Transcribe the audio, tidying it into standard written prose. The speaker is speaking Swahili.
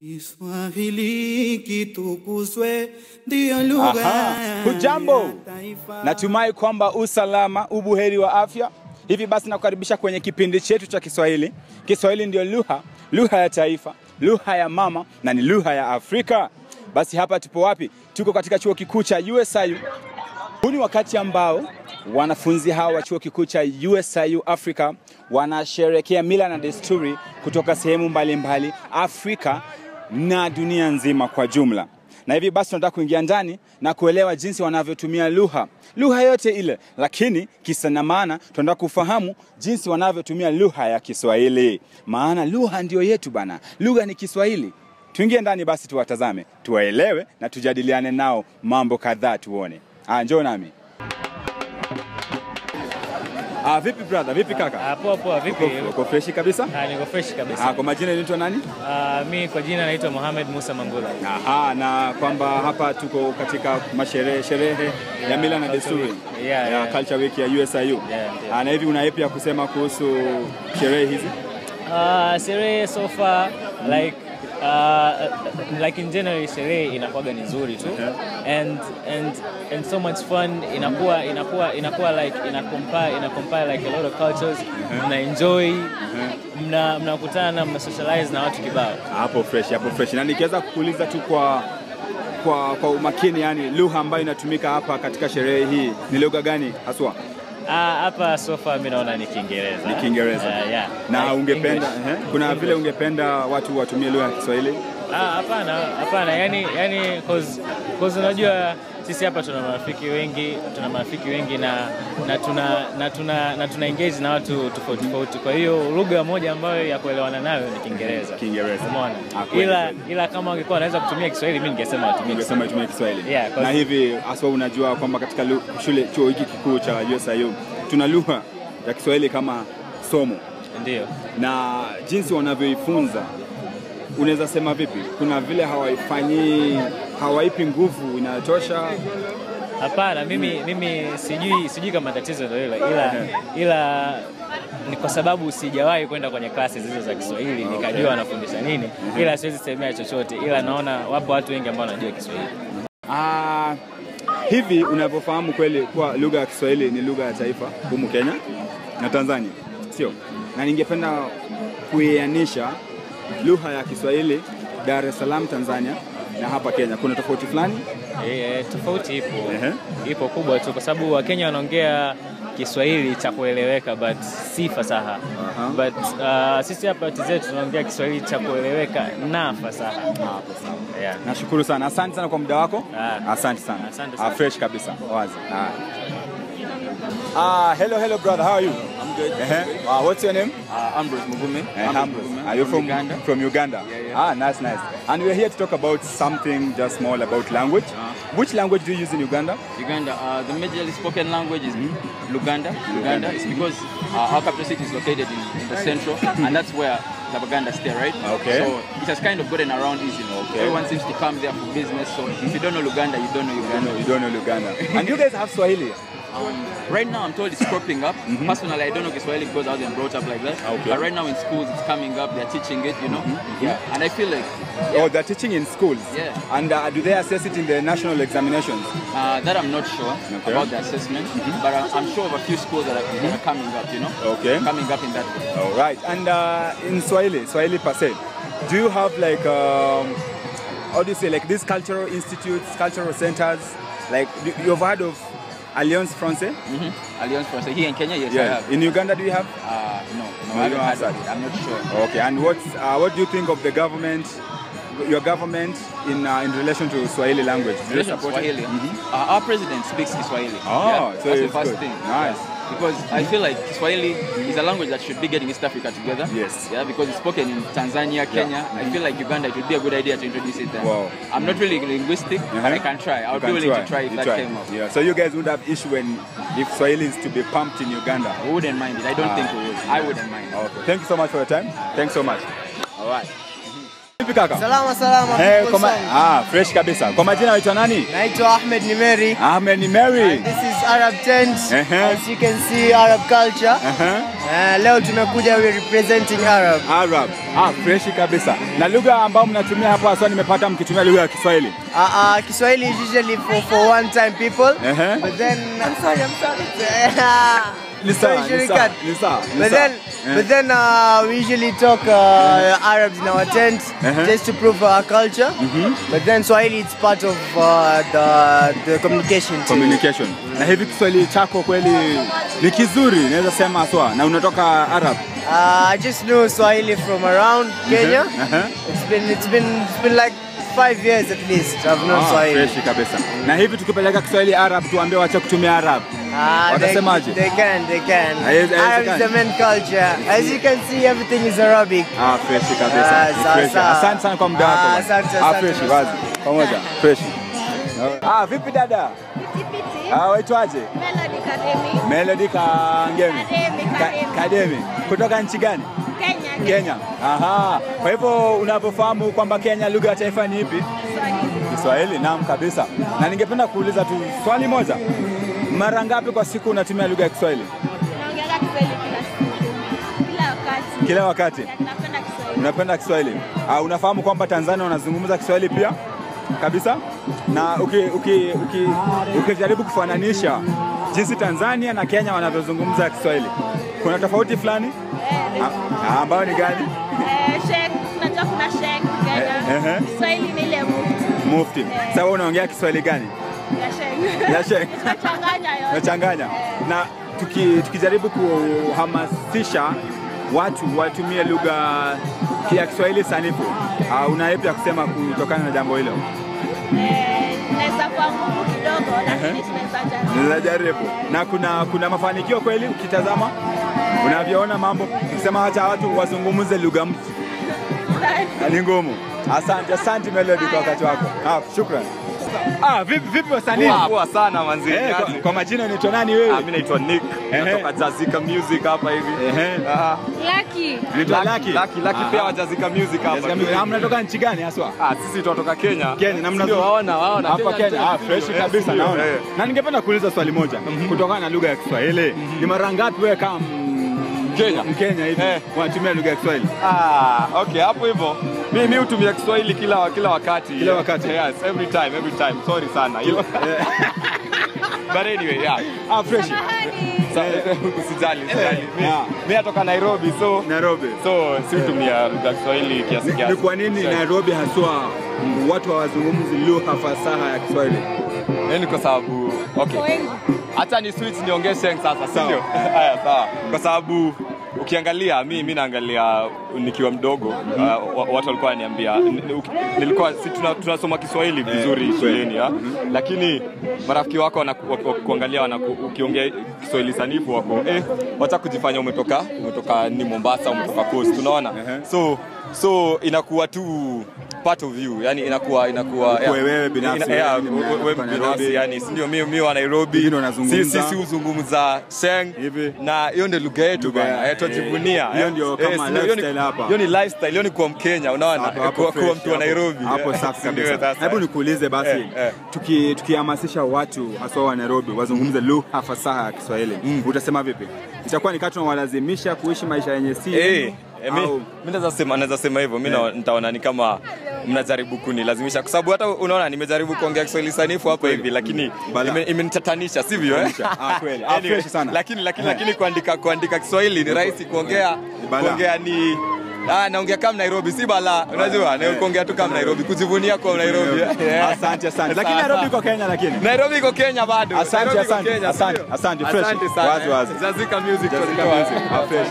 Kiswahili kitukuzwe ndio lugha. Hujambo, natumai kwamba usalama, ubuheri wa afya. Hivi basi nakukaribisha kwenye kipindi chetu cha Kiswahili. Kiswahili ndio lugha ya taifa, lugha ya mama na ni lugha ya Afrika. Basi hapa tupo wapi? Tuko katika chuo kikuu cha USIU. Huu ni wakati ambao wanafunzi hawa wa chuo kikuu cha USIU Africa wanasherehekea mila na desturi kutoka sehemu mbalimbali Afrika na dunia nzima kwa jumla. Na hivi basi tunataka kuingia ndani na kuelewa jinsi wanavyotumia lugha yote ile, lakini kisa na maana tunataka kufahamu jinsi wanavyotumia lugha ya Kiswahili. Maana lugha ndio yetu bana. Lugha ni Kiswahili. Tuingie ndani basi tuwatazame, tuwaelewe na tujadiliane nao mambo kadhaa tuone. Njoo nami. Vipi brother? Vipi kaka? Poa, vipi? Uko fresh kabisa? Niko fresh kabisa. Kwa majina unaitwa nani? Mimi kwa jina naitwa Mohamed Musa Mangula. Na kwamba hapa tuko katika sherehe ya mila na desturi ya Culture Week ya USIU. Na hivi una yapi ya kusema kuhusu sherehe hizi? Sherehe so far like in general sherehe inakuwa ni nzuri tu, and so much fun, inakuwa like ina compare like a lot of cultures. Mna enjoy, mnakutana, mna socialize na watu kibao. Hapo fresh. Na nikiweza kukuuliza tu kwa umakini, yani lugha ambayo inatumika hapa katika sherehe hii ni lugha gani haswa? Hapa so far mimi naona ni Kiingereza. Ni Kiingereza. Na like ungependa kuna vile ungependa watu watumie lugha ya Kiswahili? Hapana, yani cause unajua sisi hapa tuna marafiki wengi na tuna engage na watu tofauti. Kwa hiyo lugha moja ambayo ya kuelewana nayo ni Kiingereza. Umeona? Ila kama ungekuwa unaweza kutumia Kiswahili, mimi ningesema watumie Kiswahili. Na hivi aswa unajua kwamba katika chuo hiki kikuu cha USIU tuna lugha ya Kiswahili kama somo. Ndio. Na jinsi wanavyoifunza, unaweza sema vipi? Kuna vile hawaipi nguvu inatosha? Hapana, mimi sijui kama tatizo ndio hilo, ila ni kwa sababu sijawahi kwenda kwenye klasi hizo za Kiswahili nikajua wanafundisha nini, ila siwezi semea chochote, ila naona wapo watu wengi ambao wanajua Kiswahili. Hivi unavyofahamu kweli kwa lugha ya Kiswahili ni lugha ya taifa humu Kenya na Tanzania, sio? Na ningependa kuianisha lugha ya Kiswahili Dar es Salaam Tanzania na hapa Kenya. Kuna tofauti fulani? Tofauti ipo. Ipo kubwa tu, kwa sababu Wakenya wanaongea Kiswahili cha kueleweka but si fasaha. But sisi hapa zetu tunaongea Kiswahili cha kueleweka na fasaha. Nashukuru sana. Asante sana kwa muda wako. Asante sana. Fresh kabisa. Wazi. Hello brother, how are you? I'm good. What's your name? Ambrose Mugume. Are you from Uganda? From Uganda? Yeah. Nice. And we're here to talk about something just small about language. Which language do you use in Uganda? Uganda, the majorly spoken language is Luganda. It's because our capital city is located in the central, and that's where Labaganda stay, right? Okay. So it has kind of gotten around easily. Okay. Everyone seems to come there for business, so if you don't know Luganda, you don't know Uganda. You don't know Uganda. And you guys have Swahili? Right now I'm told it's cropping up. Personally, I don't know Kiswahili because I wasn't brought up like that. Okay. But right now in schools it's coming up, they're teaching it, you know. And I feel like they're teaching in schools? Yeah. And do they assess it in the national examinations? That I'm not sure about the assessment, but I'm sure of a few schools that are coming up, you know. Okay. Coming up in that way. All right. And in Swahili per se, do you have like, how do you say, like these cultural institutes, cultural centers, like you've heard of Alliance Française? Alliance Française. Here in Kenya, yes, I have. In Uganda, do you have? No, I haven't heard of it. I'm not sure. Okay, and what do you think of the government, your government, in relation to Swahili language? Do you support Swahili? Our president speaks Kiswahili. So that's the first thing. Nice. Because I feel like Kiswahili is a language that should be getting East Africa together. Yes. Yeah, because it's spoken in Tanzania, Kenya. I feel like Uganda, it would be a good idea to introduce it there. Wow. I'm not really linguistic, but I can try. I would be willing to try if that came up. Yeah. So you guys would have issue if Swahili is to be pumped in Uganda? We wouldn't mind it. I don't think we would. I wouldn't mind. Okay. Thank you so much for your time. Thanks so much. All right. vipi kaka? Salama salama. Fresh kabisa. Kwa majina unaitwa nani? Naitwa Ahmed Nimeri. Ahmed Nimeri. This is Arab tent. As you can see, Arab culture. Leo tumekuja we representing Arab. Fresh kabisa. Na lugha ambayo mnatumia hapo hasa nimepata mkitumia lugha ya Kiswahili. Kiswahili is usually for one time people. But then I'm sorry. But then we usually talk Arabs in our tent just to prove our culture. But then Swahili it's part of the communication. Na hivi Kiswahili chako kweli ni kizuri, naweza sema sawa. Na unatoka Arab? I just know Swahili from around Kenya. It's been like 5 years at least I've known Swahili. Fresh kabisa. Na hivi tukipeleka Kiswahili Arab tuambie waache kutumia Arab. Watasemaje? They can. Arab is the main culture. As you can see, everything is Arabic. Fresh kabisa. Asante sana kwa muda wako. Asante. Fresh wazi. Pamoja. Fresh. Vipi dada? Piti. Waitwaje? Melody Kangemi. Kademi. Kutoka nchi gani? Kenya. Kwa hivyo unapofahamu kwamba Kenya lugha ya taifa ni ipi? Kiswahili. Naam kabisa. Na ningependa kuuliza tu swali moja. Mara ngapi kwa siku unatumia lugha ya Kiswahili? Naongea Kiswahili kila wakati. Unapenda Kiswahili. Unafahamu kwamba Tanzania wanazungumza Kiswahili pia? Kabisa. Na ukijaribu kufananisha jinsi Tanzania na Kenya wanavyozungumza Kiswahili, kuna tofauti fulani? Ambayo ni gani? Najua kuna Sheikh Kenya. Kiswahili ni ile mufti. Sasa wewe unaongea Kiswahili gani? Ya Sheikh. Nachanganya. Na tukijaribu kuhamasisha watu watumie lugha ya Kiswahili sanifu, una yapi ya kusema kutokana na jambo hilo? Naweza kwa ngumu kidogo lakini tunaweza jaribu. Na kuna mafanikio kweli ukitazama? Unavyoona mambo ukisema hata watu wazungumze lugha mpya ni ngumu. Asante Melody kwa wakati wako. Shukrani. Vipi wasanii? Poa sana manzi. Kwa majina unaitwa nani wewe? Mimi naitwa Nick. Natoka Jazika Music hapa hivi. Lucky pia wa Jazika Music hapa. Mnatoka nchi gani haswa? Sisi tunatoka Kenya. Na waona hapa Kenya. Fresh kabisa naona. Na ningependa kuuliza swali moja kutokana na lugha ya Kiswahili. Ni mara ngapi wewe kama Mkenya hivi unatumia lugha ya Kiswahili? Okay, hapo hivyo. Mimi hutumia Kiswahili kila wakati. Yes, every time. Sorry sana. But anyway, fresh. Usijali. Mimi natoka Nairobi, so si hutumia lugha ya Kiswahili kiasi. Ni kwa nini Nairobi haswa watu hawazungumzi lugha fasaha ya Kiswahili? Ni kwa sababu hata ni switch niongee Sheng sasa, sio? Sawa. Kwa sababu ukiangalia mimi naangalia nikiwa mdogo, watu walikuwa wananiambia nilikuwa tunasoma Kiswahili vizuri shuleni, lakini marafiki wako kuangalia ukiongea Kiswahili sanifu wako wacha kujifanya umetoka ni Mombasa, umetoka Coast, unaona? So inakuwa tu part of you, yani inakuwa wewe binafsi, yani ndio mimi wa Nairobi, sisi uzungumza Sheng na hiyo ndio lugha yetu bana, tujivunia. Hiyo ndio kama lifestyle hapa. Hiyo ni lifestyle, hiyo ni kwa Mkenya, unaona? Kwa mtu wa Nairobi. Hapo safi kabisa. Hebu nikuulize basi, tukihamasisha watu hasa wa Nairobi wazungumze lugha fasaha ya Kiswahili, utasema vipi? Itakuwa ni kati walazimisha kuishi maisha yenye si mimi naweza sema hivyo. Mimi nitaona ni kama mnajaribu kunilazimisha, kwa sababu hata unaona nimejaribu kuongea Kiswahili sanifu hapa hivi, lakini imenitatanisha, sivyo? Kweli. Fresh sana. Lakini kuandika Kiswahili ni rahisi, kuongea ni naongea kama Nairobi, si bala, unajua? Na kuongea tu kama Nairobi, kujivunia kwa Nairobi. Asante. Lakini Nairobi iko Kenya, Nairobi iko Kenya bado. Asante. Fresh. Wazi. Jazika Music. Fresh.